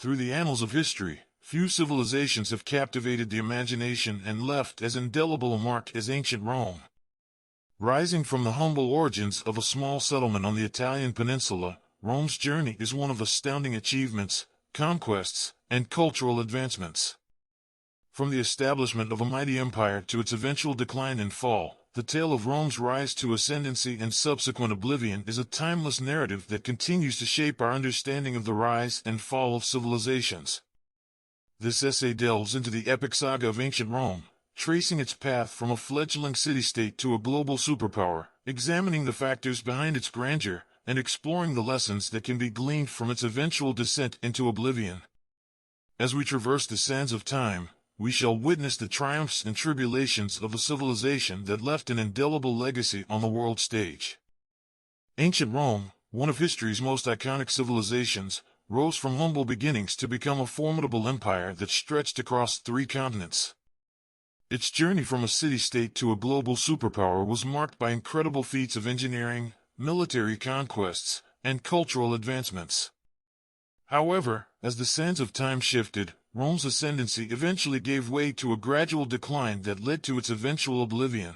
Through the annals of history, few civilizations have captivated the imagination and left as indelible a mark as ancient Rome. Rising from the humble origins of a small settlement on the Italian peninsula, Rome's journey is one of astounding achievements, conquests, and cultural advancements. From the establishment of a mighty empire to its eventual decline and fall, the tale of Rome's rise to ascendancy and subsequent oblivion is a timeless narrative that continues to shape our understanding of the rise and fall of civilizations. This essay delves into the epic saga of ancient Rome, tracing its path from a fledgling city-state to a global superpower, examining the factors behind its grandeur, and exploring the lessons that can be gleaned from its eventual descent into oblivion. As we traverse the sands of time, we shall witness the triumphs and tribulations of a civilization that left an indelible legacy on the world stage. Ancient Rome, one of history's most iconic civilizations, rose from humble beginnings to become a formidable empire that stretched across 3 continents. Its journey from a city-state to a global superpower was marked by incredible feats of engineering, military conquests, and cultural advancements. However, as the sands of time shifted, Rome's ascendancy eventually gave way to a gradual decline that led to its eventual oblivion.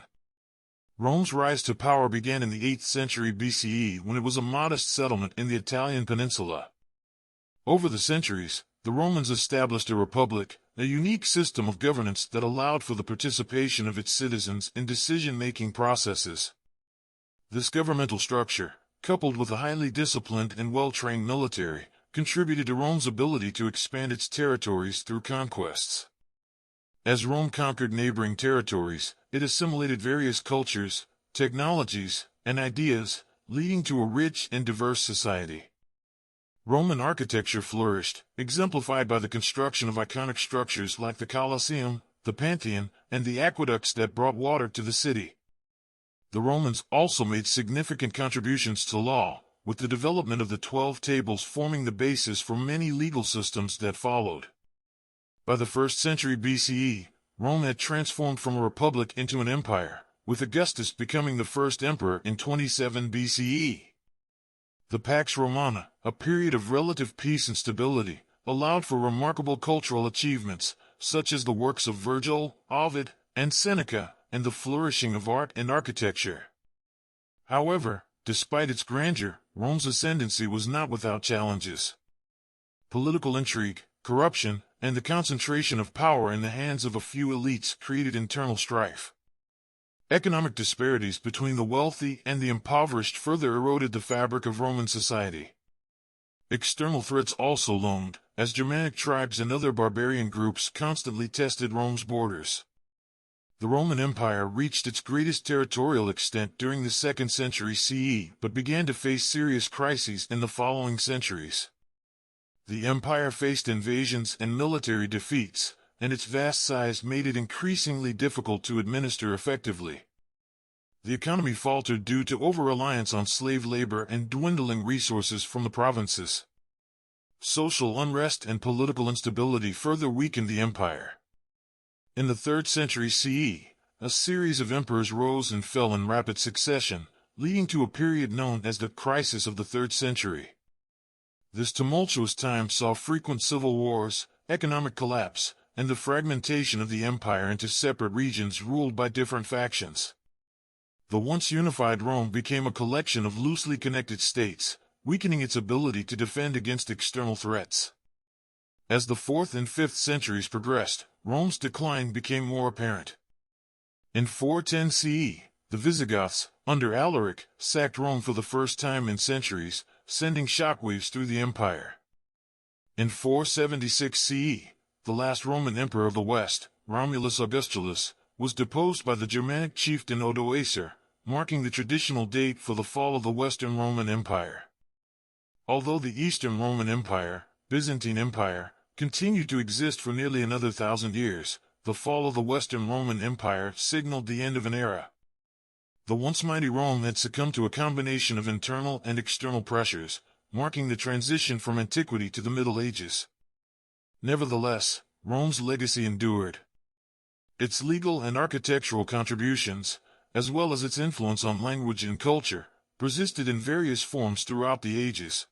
Rome's rise to power began in the 8th century BCE when it was a modest settlement in the Italian peninsula. Over the centuries, the Romans established a republic, a unique system of governance that allowed for the participation of its citizens in decision-making processes. This governmental structure, coupled with a highly disciplined and well-trained military, contributed to Rome's ability to expand its territories through conquests. As Rome conquered neighboring territories, it assimilated various cultures, technologies, and ideas, leading to a rich and diverse society. Roman architecture flourished, exemplified by the construction of iconic structures like the Colosseum, the Pantheon, and the aqueducts that brought water to the city. The Romans also made significant contributions to law, with the development of the 12 tables forming the basis for many legal systems that followed. By the 1st century BCE, Rome had transformed from a republic into an empire, with Augustus becoming the first emperor in 27 BCE. The Pax Romana, a period of relative peace and stability, allowed for remarkable cultural achievements, such as the works of Virgil, Ovid, and Seneca, and the flourishing of art and architecture. However, despite its grandeur, Rome's ascendancy was not without challenges. Political intrigue, corruption, and the concentration of power in the hands of a few elites created internal strife. Economic disparities between the wealthy and the impoverished further eroded the fabric of Roman society. External threats also loomed, as Germanic tribes and other barbarian groups constantly tested Rome's borders. The Roman Empire reached its greatest territorial extent during the 2nd century CE but began to face serious crises in the following centuries. The empire faced invasions and military defeats, and its vast size made it increasingly difficult to administer effectively. The economy faltered due to over-reliance on slave labor and dwindling resources from the provinces. Social unrest and political instability further weakened the empire. In the 3rd century CE, a series of emperors rose and fell in rapid succession, leading to a period known as the Crisis of the 3rd century. This tumultuous time saw frequent civil wars, economic collapse, and the fragmentation of the empire into separate regions ruled by different factions. The once unified Rome became a collection of loosely connected states, weakening its ability to defend against external threats. As the 4th and 5th centuries progressed, Rome's decline became more apparent. In 410 CE, the Visigoths, under Alaric, sacked Rome for the first time in centuries, sending shockwaves through the empire. In 476 CE, the last Roman emperor of the West, Romulus Augustulus, was deposed by the Germanic chieftain Odoacer, marking the traditional date for the fall of the Western Roman Empire. Although the Eastern Roman Empire, Byzantine Empire, continued to exist for nearly another 1,000 years, the fall of the Western Roman Empire signaled the end of an era. The once mighty Rome had succumbed to a combination of internal and external pressures, marking the transition from antiquity to the Middle Ages. Nevertheless, Rome's legacy endured. Its legal and architectural contributions, as well as its influence on language and culture, persisted in various forms throughout the ages.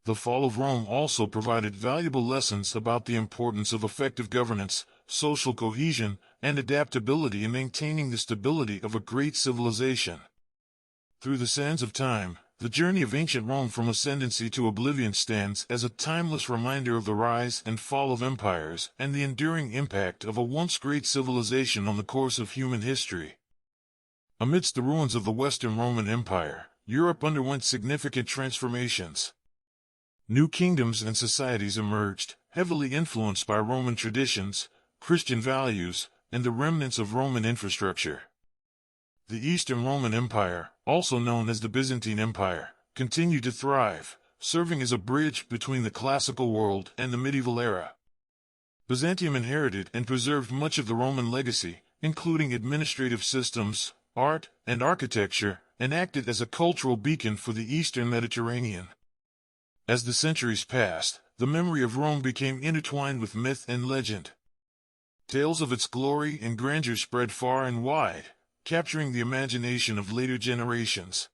The fall of Rome also provided valuable lessons about the importance of effective governance, social cohesion, and adaptability in maintaining the stability of a great civilization. Through the sands of time, the journey of ancient Rome from ascendancy to oblivion stands as a timeless reminder of the rise and fall of empires and the enduring impact of a once great civilization on the course of human history. Amidst the ruins of the Western Roman Empire, Europe underwent significant transformations. New kingdoms and societies emerged, heavily influenced by Roman traditions, Christian values, and the remnants of Roman infrastructure. The Eastern Roman Empire, also known as the Byzantine Empire, continued to thrive, serving as a bridge between the classical world and the medieval era. Byzantium inherited and preserved much of the Roman legacy, including administrative systems, art, and architecture, and acted as a cultural beacon for the Eastern Mediterranean. As the centuries passed, the memory of Rome became intertwined with myth and legend. Tales of its glory and grandeur spread far and wide, capturing the imagination of later generations.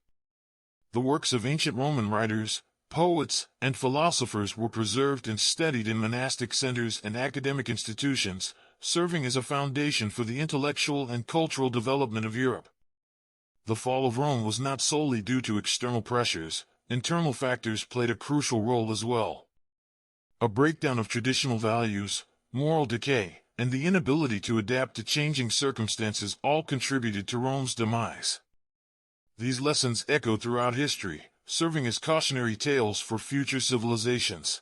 The works of ancient Roman writers, poets, and philosophers were preserved and studied in monastic centers and academic institutions, serving as a foundation for the intellectual and cultural development of Europe. The fall of Rome was not solely due to external pressures. Internal factors played a crucial role as well. A breakdown of traditional values, moral decay, and the inability to adapt to changing circumstances all contributed to Rome's demise. These lessons echo throughout history, serving as cautionary tales for future civilizations.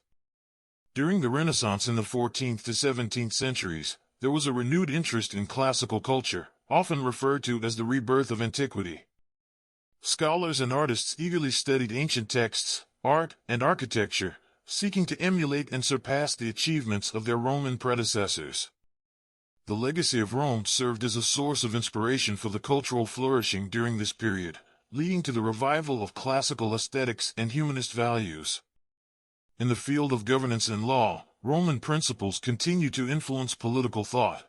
During the Renaissance in the 14th to 17th centuries, there was a renewed interest in classical culture, often referred to as the rebirth of antiquity. Scholars and artists eagerly studied ancient texts, art, and architecture, seeking to emulate and surpass the achievements of their Roman predecessors. The legacy of Rome served as a source of inspiration for the cultural flourishing during this period, leading to the revival of classical aesthetics and humanist values. In the field of governance and law, Roman principles continue to influence political thought.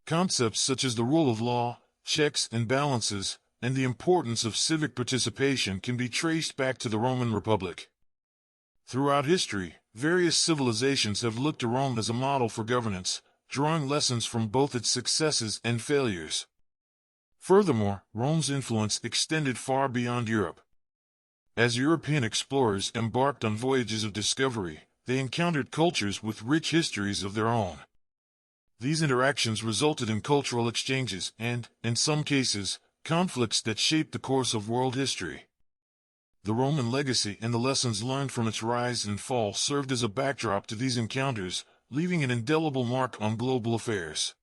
Concepts such as the rule of law, checks and balances, and the importance of civic participation can be traced back to the Roman Republic. Throughout history, various civilizations have looked to Rome as a model for governance, drawing lessons from both its successes and failures. Furthermore, Rome's influence extended far beyond Europe. As European explorers embarked on voyages of discovery, they encountered cultures with rich histories of their own. These interactions resulted in cultural exchanges and, in some cases, conflicts that shaped the course of world history. The Roman legacy and the lessons learned from its rise and fall served as a backdrop to these encounters, leaving an indelible mark on global affairs.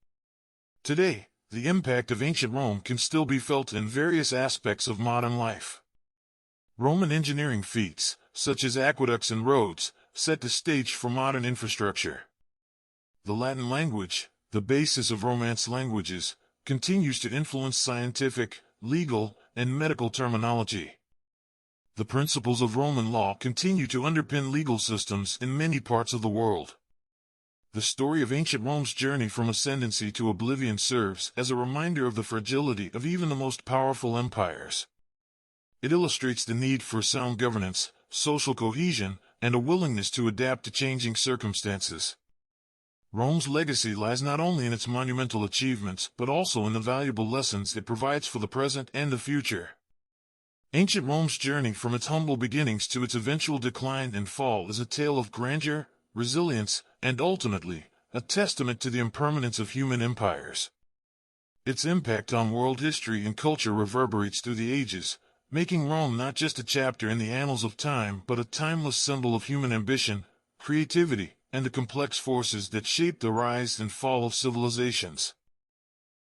Today, the impact of ancient Rome can still be felt in various aspects of modern life. Roman engineering feats, such as aqueducts and roads, set the stage for modern infrastructure. The Latin language, the basis of Romance languages, continues to influence scientific, legal, and medical terminology. The principles of Roman law continue to underpin legal systems in many parts of the world. The story of ancient Rome's journey from ascendancy to oblivion serves as a reminder of the fragility of even the most powerful empires. It illustrates the need for sound governance, social cohesion, and a willingness to adapt to changing circumstances. Rome's legacy lies not only in its monumental achievements but also in the valuable lessons it provides for the present and the future. Ancient Rome's journey from its humble beginnings to its eventual decline and fall is a tale of grandeur, resilience, and ultimately, a testament to the impermanence of human empires. Its impact on world history and culture reverberates through the ages, making Rome not just a chapter in the annals of time but a timeless symbol of human ambition, creativity, and the complex forces that shape the rise and fall of civilizations.